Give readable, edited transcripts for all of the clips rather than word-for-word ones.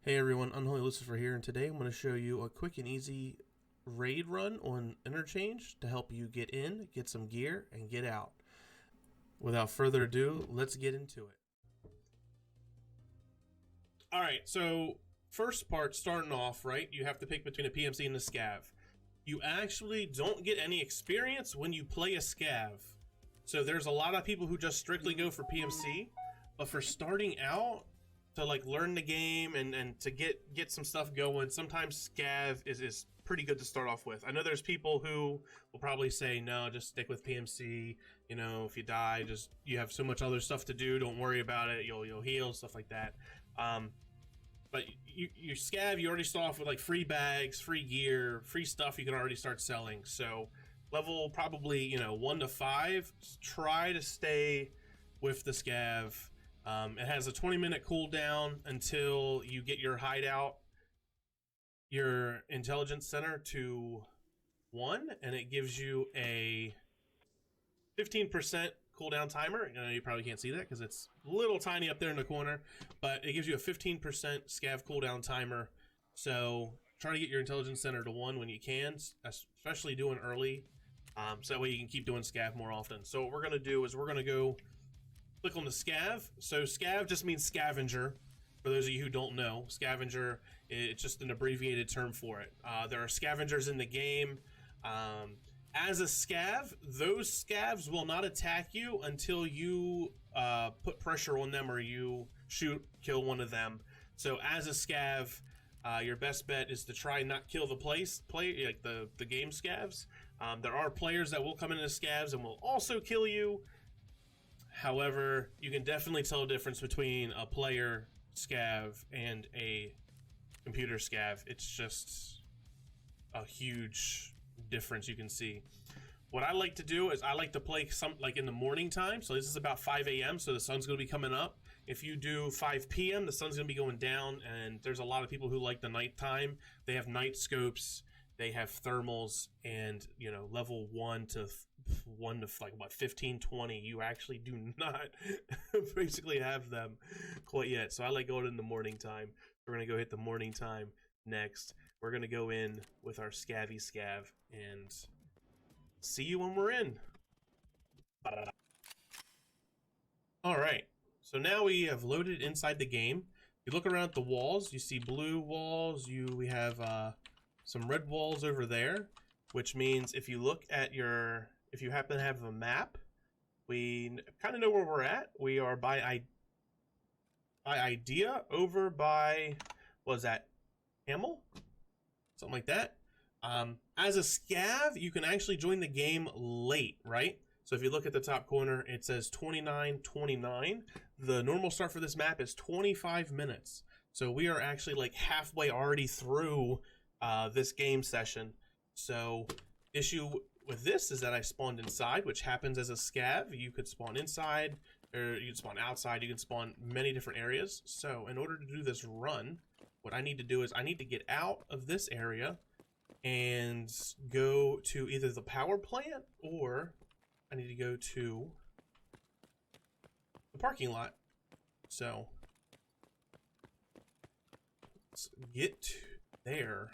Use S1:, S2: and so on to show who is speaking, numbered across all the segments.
S1: Hey everyone, Unholy Lucifer here, and today I'm going to show you a quick and easy raid run on Interchange to help you get in, get some gear, and get out. Without further ado, let's get into it. Alright, so first part, starting off, right, you have to pick between a PMC and a scav. You actually don't get any experience when you play a scav. So there's a lot of people who just strictly go for PMC, but for starting out, to like learn the game and to get some stuff going, sometimes scav is pretty good to start off with. I know there's people who will probably say no, just stick with PMC. You know, if you die, just you have so much other stuff to do, don't worry about it, you'll heal, stuff like that. But you scav, you already start off with like free bags, free gear, free stuff you can already start selling. So level probably 1 to 5, try to stay with the scav. It has a 20-minute cooldown until you get your hideout, your intelligence center to 1, and it gives you a 15% cooldown timer. You probably can't see that because it's a little tiny up there in the corner, but it gives you a 15% scav cooldown timer. So try to get your intelligence center to 1 when you can, especially doing early, so that way you can keep doing scav more often. So what we're going to do is we're going to go click on the scav. So scav just means scavenger. For those of you who don't know, scavenger, it's just an abbreviated term for it. There are scavengers in the game. As a scav, those scavs will not attack you until you put pressure on them or you kill one of them. So as a scav, your best bet is to try not kill the like the game scavs. There are players that will come into scavs and will also kill you. However, you can definitely tell a difference between a player scav and a computer scav. It's just a huge difference you can see. What I like to do is I like to play like in the morning time. So this is about 5 a.m. so the sun's going to be coming up. If you do 5 p.m. the sun's going to be going down, and there's a lot of people who like the nighttime. They have night scopes. They have thermals, and level 1 to like what 15, 20. You actually do not basically have them quite yet. So I like going in the morning time. We're gonna go hit the morning time next. We're gonna go in with our scavvy scav and see you when we're in. All right. So now we have loaded inside the game. You look around at the walls. You see blue walls. We have some red walls over there, which means if you look at if you happen to have a map, we kind of know where we're at. We are by idea over by, what is that, Hamel? Something like that. As a scav, you can actually join the game late, right? So if you look at the top corner, it says 29:29. The normal start for this map is 25 minutes. So we are actually like halfway already through this game session. So issue with this is that I spawned inside, which happens as a scav. You could spawn inside, or you can spawn outside. You can spawn many different areas. So in order to do this run, what I need to do is I need to get out of this area and go to either the power plant, or I need to go to the parking lot. So let's get there.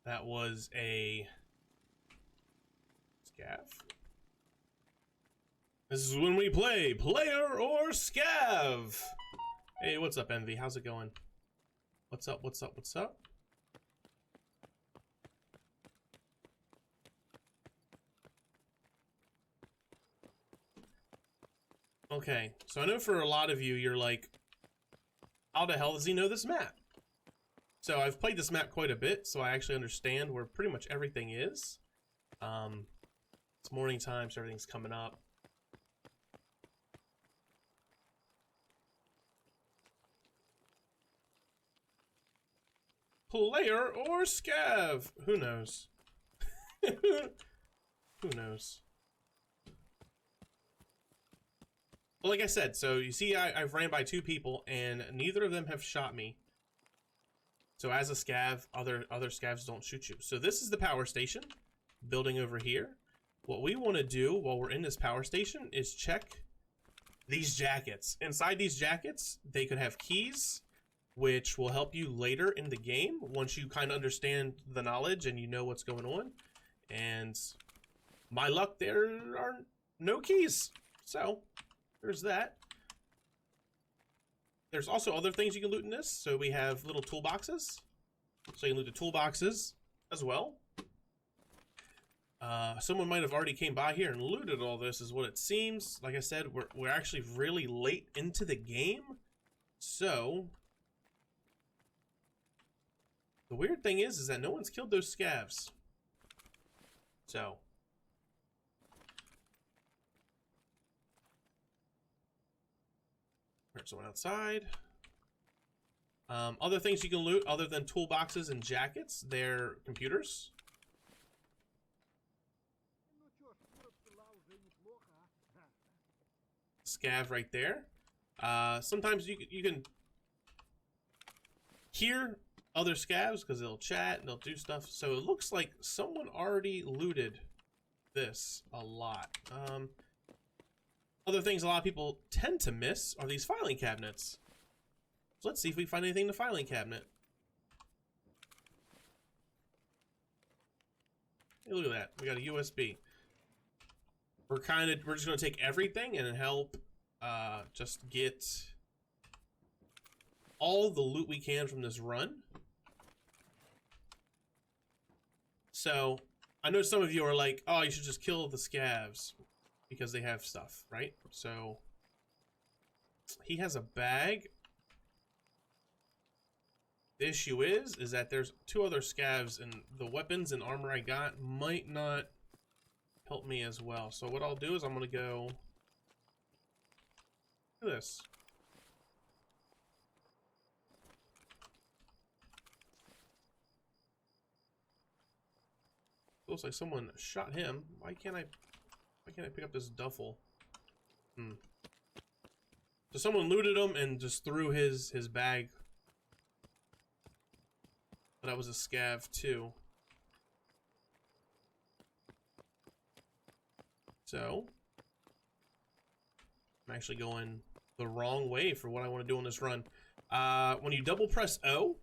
S1: That was a scav. This is when we play player or scav. Hey, what's up, Envy? How's it going? What's up? What's up? What's up? Okay, so I know for a lot of you, you're like, how the hell does he know this map? So I've played this map quite a bit, so I actually understand where pretty much everything is. It's morning time, so everything's coming up. Player or scav? Who knows? Who knows? Well, like I said, so you see I've ran by 2 people, and neither of them have shot me. So as a scav, other scavs don't shoot you. So this is the power station building over here. What we want to do while we're in this power station is check these jackets. Inside these jackets, they could have keys, which will help you later in the game once you kind of understand the knowledge and you know what's going on. And my luck, there are no keys. So there's that. There's also other things you can loot in this. So we have little toolboxes. So you can loot the toolboxes as well. Someone might have already came by here and looted all this is what it seems. Like I said, we're actually really late into the game. So the weird thing is that no one's killed those scavs. So there's someone outside. Other things you can loot other than toolboxes and jackets, they're computers. Scav right there. Sometimes you can hear other scavs because they'll chat and they'll do stuff. So it looks like someone already looted this a lot. Other things a lot of people tend to miss are these filing cabinets. So let's see if we find anything in the filing cabinet. Hey, look at that. We got a USB. We're just gonna take everything and help just get all the loot we can from this run. So I know some of you are like, oh, you should just kill the scavs because they have stuff, right? So he has a bag. The issue is that there's two other scavs and the weapons and armor I got might not help me as well. So what I'll do is I'm gonna go do this. Looks like someone shot him. Why can't I pick up this duffel? So someone looted him and just threw his bag. But that was a scav too. So I'm actually going the wrong way for what I want to do on this run. When you double press O,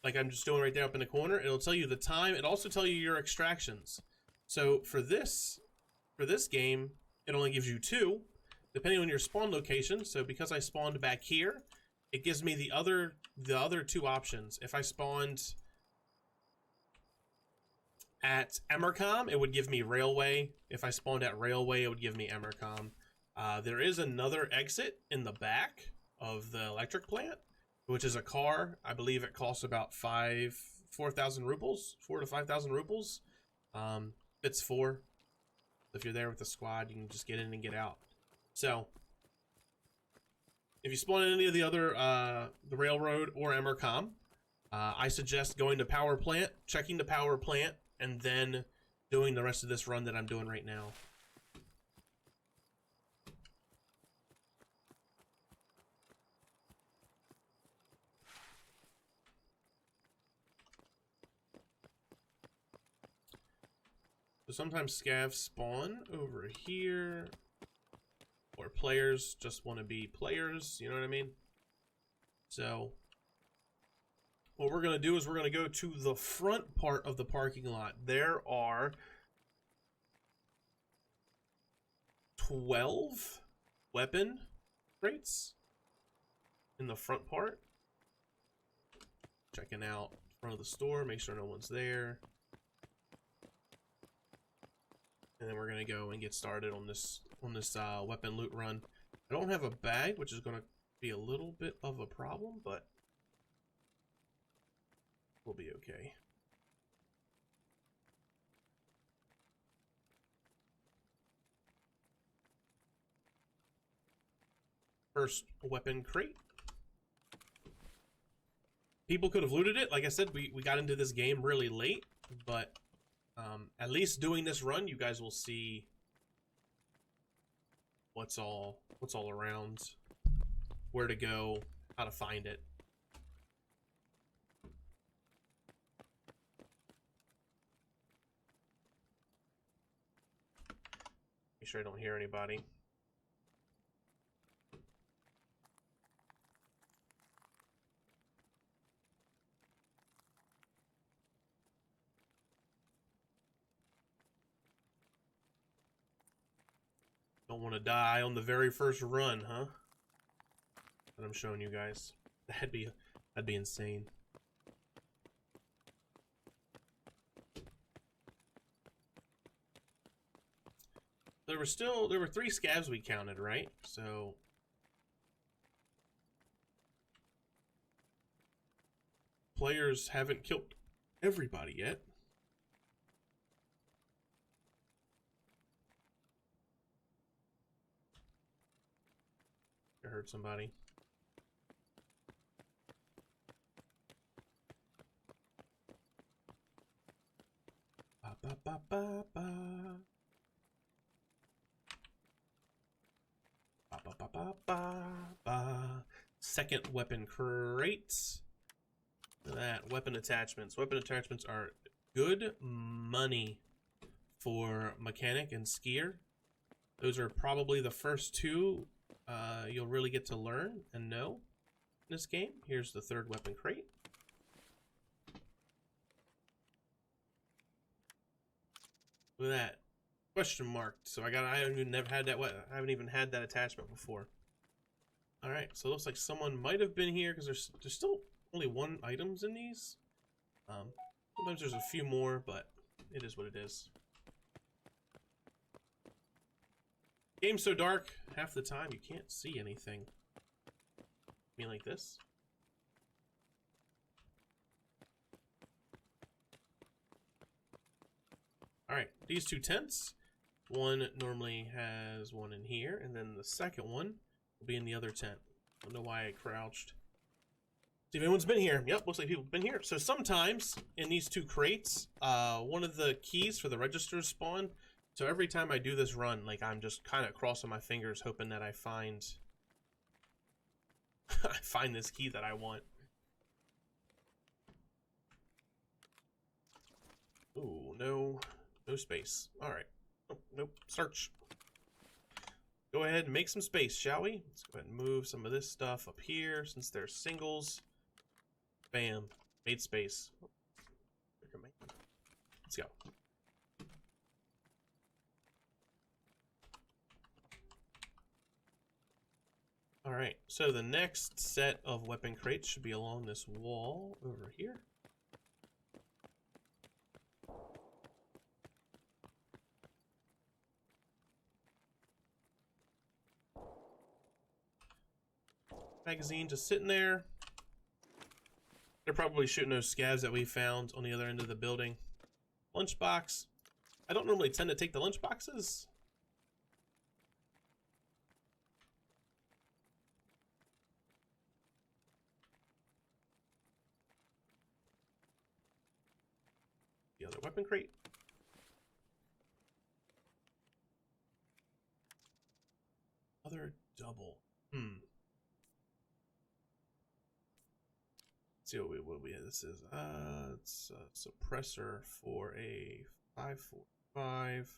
S1: like I'm just doing right there up in the corner, it'll tell you the time. It'll also tell you your extractions. So for this game, it only gives you 2, depending on your spawn location. So because I spawned back here, it gives me the other 2 options. If I spawned at Emercom, it would give me Railway. If I spawned at Railway, it would give me Emercom. There is another exit in the back of the electric plant, which is a car. I believe it costs about 4,000 rubles, 4 to 5,000 rubles. It's 4. If you're there with the squad, you can just get in and get out. So if you spawn in any of the other, the railroad or Emercom, I suggest going to power plant, checking the power plant, and then doing the rest of this run that I'm doing right now. So sometimes scavs spawn over here, or players just want to be players, you know what I mean? So what we're going to do is we're going to go to the front part of the parking lot. There are 12 weapon crates in the front part. Checking out front of the store, make sure no one's there. And then we're gonna go and get started on this weapon loot run. I don't have a bag, which is gonna be a little bit of a problem, but we'll be okay. First weapon crate. People could have looted it. Like I said, we got into this game really late, but at least doing this run, you guys will see what's all around, where to go, how to find it. sure I don't hear anybody. Don't want to die on the very first run, huh? That I'm showing you guys. That'd be insane. There were 3 scavs we counted, right? So players haven't killed everybody yet. I heard somebody. Ba ba ba ba ba. Ba ba ba ba ba ba. Second weapon crates. Look at that. Weapon attachments. Weapon attachments are good money for mechanic and skier. Those are probably the first 2 you'll really get to learn and know in this game. Here's the 3rd weapon crate. Look at that. Question mark. So I haven't even had that attachment before. Alright, so it looks like someone might have been here because there's still only 1 items in these. Sometimes there's a few more, but it is what it is. Game's so dark, half the time you can't see anything. I mean, like this. Alright, these 2 tents. One normally has one in here, and then the second one will be in the other tent. I don't know why I crouched. See if anyone's been here. Yep, looks like people have been here. So sometimes in these 2 crates, one of the keys for the registers spawn. So every time I do this run, like, I'm just kind of crossing my fingers hoping that I find I find this key that I want. Ooh, no space. All right. Oh, nope. Search. Go ahead and make some space, shall we? Let's go ahead and move some of this stuff up here since they're singles. Bam. Made space. Let's go. Alright, so the next set of weapon crates should be along this wall over here. Magazine just sitting there. They're probably shooting those scavs that we found on the other end of the building. Lunchbox. I don't normally tend to take the lunchboxes. The other weapon crate. Other double. Let's see what we have. This is it's a suppressor for a 545.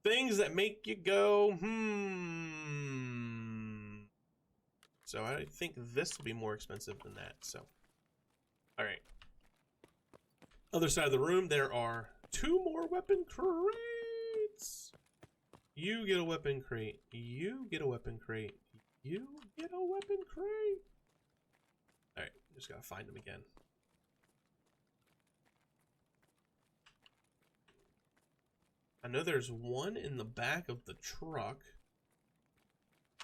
S1: Things that make you go So I think this will be more expensive than that. So all right. Other side of the room, there are 2 more weapon crates. You get a weapon crate. You get a weapon crate. You get a weapon crate. All right, just gotta find them again. I know there's one in the back of the truck.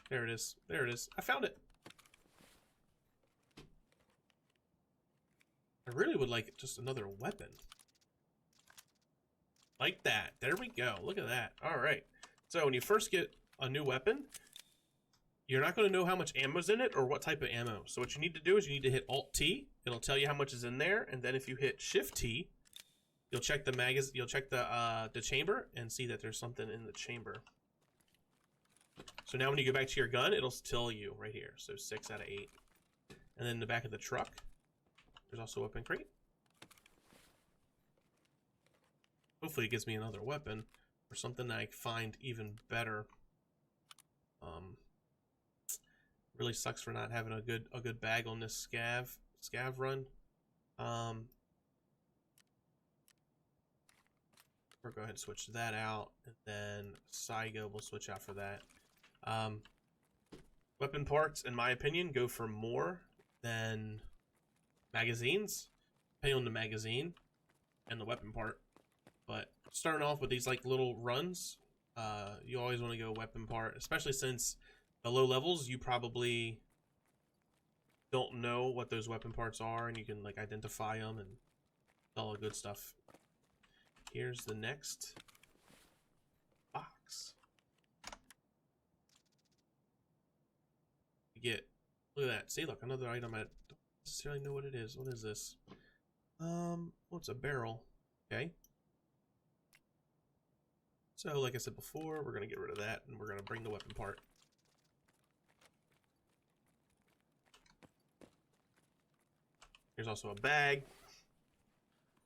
S1: There it is. There it is. I found it. I really would like just another weapon. Like that. There we go. Look at that. All right. So when you first get a new weapon, you're not going to know how much ammo's in it or what type of ammo. So what you need to do is you need to hit Alt-T. It'll tell you how much is in there. And then if you hit Shift-T, you'll check the the chamber and see that there's something in the chamber. So now when you go back to your gun, it'll tell you right here. So 6 out of 8. And then in the back of the truck, there's also a weapon crate. Hopefully it gives me another weapon or something that I find even better. Really sucks for not having a good bag on this scav run. We'll go ahead and switch that out, and then Saigo will switch out for that. Weapon parts, in my opinion, go for more than magazines, depending on the magazine and the weapon part. But starting off with these like little runs, you always want to go weapon part, especially since the low levels, you probably don't know what those weapon parts are, and you can like identify them and all the good stuff. Here's the next box. You get, look at that. See, look, another item I don't necessarily know what it is. What is this? What's a barrel? Okay. So, like I said before, we're gonna get rid of that, and we're gonna bring the weapon part. Here's also a bag.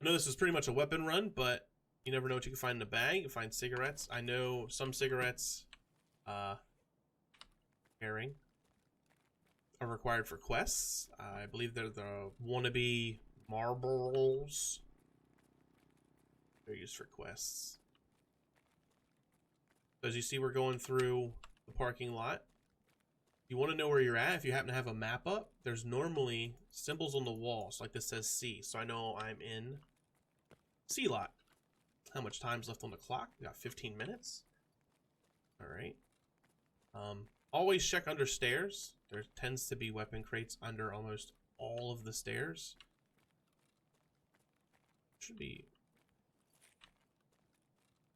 S1: I know this is pretty much a weapon run, but you never know what you can find in a bag. You can find cigarettes. I know some cigarettes, pairing, are required for quests. I believe they're the wannabe marbles. They're used for quests. As you see, we're going through the parking lot. You want to know where you're at. If you happen to have a map up, there's normally symbols on the walls, like this says C. So I know I'm in C lot. How much time's left on the clock? We got 15 minutes. All right. Always check under stairs. There tends to be weapon crates under almost all of the stairs. Should be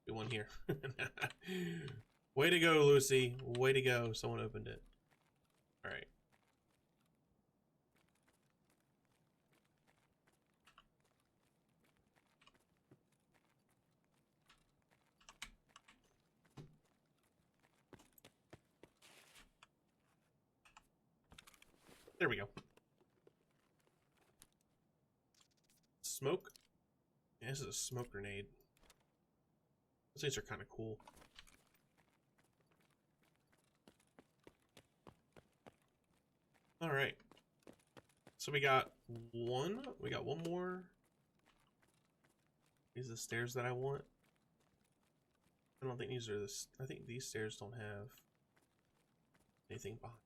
S1: one here. Way to go, Lucy. Way to go. Someone opened it. All right. There we go. Smoke. Yeah, this is a smoke grenade. Those things are kind of cool. All right. So we got one more. These are the stairs that I want. I don't think these are this. I think these stairs don't have anything behind.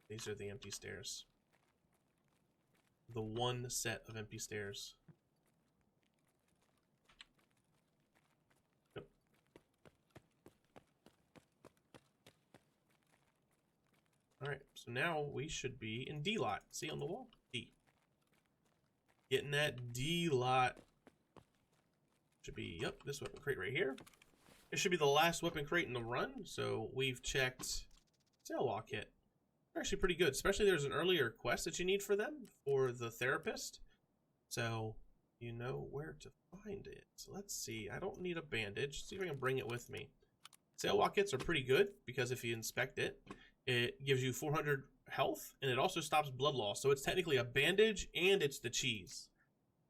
S1: These are the empty stairs. The one set of empty stairs. Yep. Alright, so now we should be in D lot. See on the wall? D. Getting that D lot. Should be, yep, this weapon crate right here. It should be the last weapon crate in the run, so we've checked sale walk kit. They're actually pretty good, especially there's an earlier quest that you need for them, for the therapist. So you know where to find it. So let's see, I don't need a bandage. See if I can bring it with me. Sale walk kits are pretty good because if you inspect it, it gives you 400 health and it also stops blood loss. So it's technically a bandage and it's the cheese.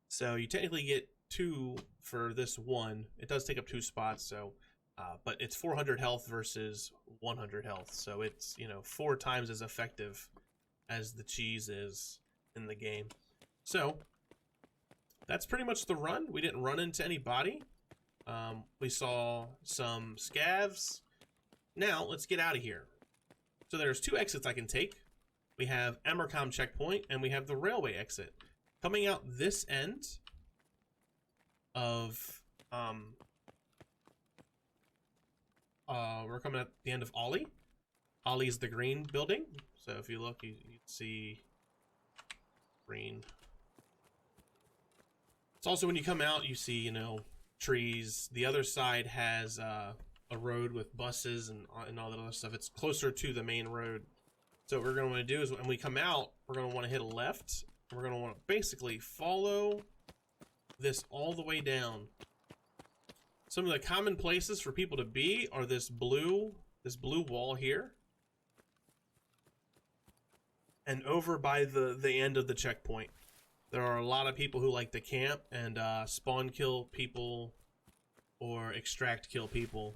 S1: So you technically get 2 for this one. It does take up 2 spots, so but it's 400 health versus 100 health, so it's, you know, 4 times as effective as the cheese is in the game. So that's pretty much the run. We didn't run into any body. We saw some scavs. Now let's get out of here. So there's 2 exits I can take. We have Emercom checkpoint and we have the railway exit. Coming out this end of we're coming at the end of Ollie. Ollie's the green building. So if you look, you see green. It's also when you come out, you see, you know, trees. The other side has a road with buses and all that other stuff. It's closer to the main road. So what we're going to want to do is when we come out, we're going to want to hit a left. We're going to want to basically follow this all the way down. Some of the common places for people to be are this blue wall here. and over by the end of the checkpoint. There are a lot of people who like to camp and spawn kill people or extract kill people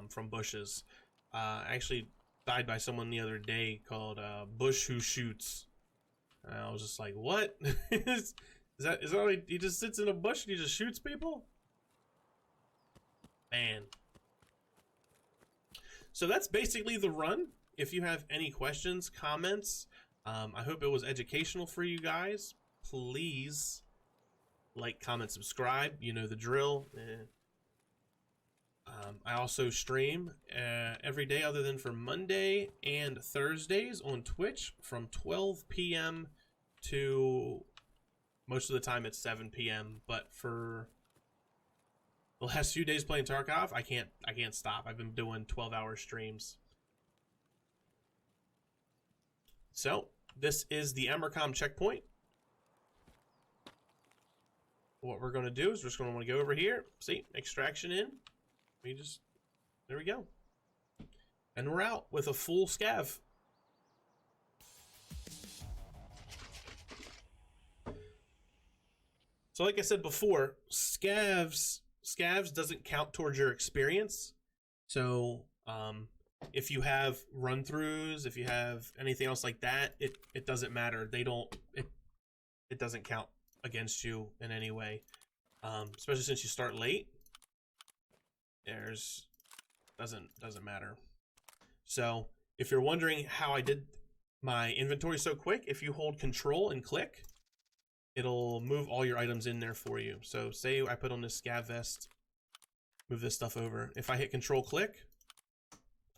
S1: from bushes. I actually died by someone the other day called Bush Who Shoots. And I was just like, what? is that like, he just sits in a bush and he just shoots people? Man. So that's basically the run. If you have any questions, comments, I hope it was educational for you guys. Please like, comment, subscribe. You know the drill. I also stream every day other than for Monday and Thursdays on Twitch from 12 p.m. to most of the time it's 7 p.m. But for the last few days playing Tarkov, I can't stop. I've been doing 12-hour streams. So this is the Emercom checkpoint. What we're going to do is we're just going to want to go over here. See, extraction in. There we go. And we're out with a full scav. So like I said before, scavs doesn't count towards your experience. So if you have run-throughs, if you have anything else like that, it doesn't matter. It doesn't count against you in any way. Especially since you start late. Doesn't matter. So if you're wondering how I did my inventory so quick, if you hold control and click, it'll move all your items in there for you. So say I put on this scav vest, move this stuff over. If I hit control click,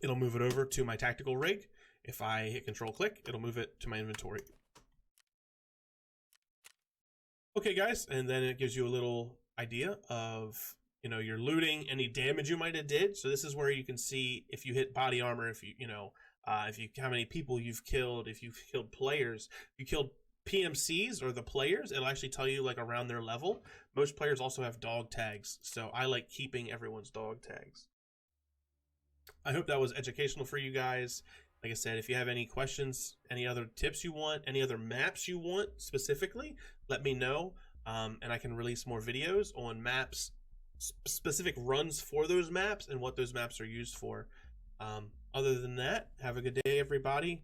S1: it'll move it over to my tactical rig. If I hit control click, it'll move it to my inventory. Okay guys, and then it gives you a little idea of, you know, your looting, any damage you might have did. So this is where you can see if you hit body armor, if you how many people you've killed, if you've killed players, if you killed PMCs or the players, it'll actually tell you like around their level. Most players also have dog tags, so I like keeping everyone's dog tags. I hope that was educational for you guys. Like I said, if you have any questions, any other tips you want, any other maps you want specifically, let me know, and I can release more videos on maps, specific runs for those maps and what those maps are used for. Other than that, have a good day, everybody.